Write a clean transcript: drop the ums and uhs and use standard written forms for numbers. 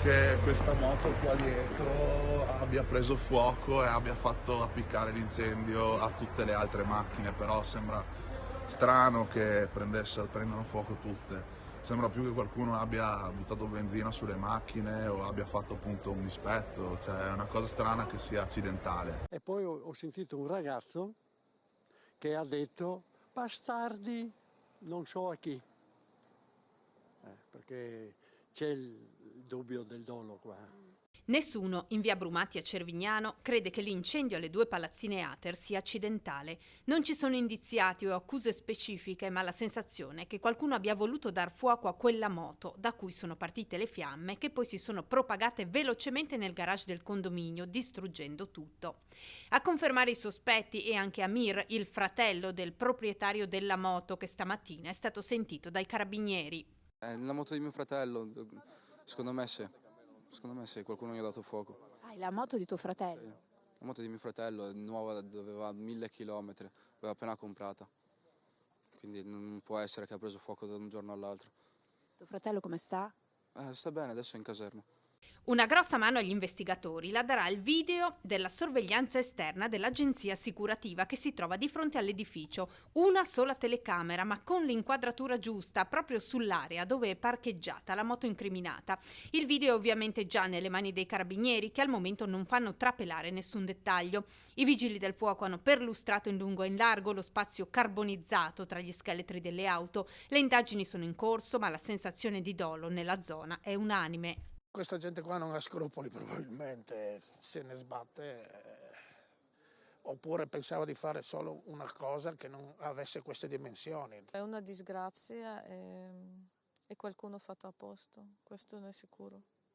che questa moto qua dietro abbia preso fuoco e abbia fatto appiccare l'incendio a tutte le altre macchine, però sembra strano che prendano fuoco tutte. Sembra più che qualcuno abbia buttato benzina sulle macchine o abbia fatto appunto un dispetto, cioè è una cosa strana che sia accidentale. E poi ho sentito un ragazzo che ha detto bastardi, non so a chi, perché c'è il dubbio del dolo qua. Nessuno in via Brumati a Cervignano crede che l'incendio alle 2 palazzine Ater sia accidentale. Non ci sono indiziati o accuse specifiche, ma la sensazione è che qualcuno abbia voluto dar fuoco a quella moto, da cui sono partite le fiamme, che poi si sono propagate velocemente nel garage del condominio, distruggendo tutto. A confermare i sospetti è anche Amir, il fratello del proprietario della moto, che stamattina è stato sentito dai carabinieri. La moto di mio fratello, secondo me sì. Secondo me sì, qualcuno gli ha dato fuoco. Ah, è la moto di tuo fratello? Sì. La moto di mio fratello è nuova, aveva 1000 chilometri, l'aveva appena comprata. Quindi non può essere che ha preso fuoco da un giorno all'altro. Tuo fratello come sta? Sta bene, adesso è in caserma. Una grossa mano agli investigatori la darà il video della sorveglianza esterna dell'agenzia assicurativa che si trova di fronte all'edificio. Una sola telecamera, ma con l'inquadratura giusta, proprio sull'area dove è parcheggiata la moto incriminata. Il video è ovviamente già nelle mani dei carabinieri, che al momento non fanno trapelare nessun dettaglio. I vigili del fuoco hanno perlustrato in lungo e in largo lo spazio carbonizzato tra gli scheletri delle auto. Le indagini sono in corso, ma la sensazione di dolo nella zona è unanime. Questa gente qua non ha scrupoli, probabilmente se ne sbatte, oppure pensava di fare solo una cosa che non avesse queste dimensioni. È una disgrazia e qualcuno fatto a posto, questo non è sicuro.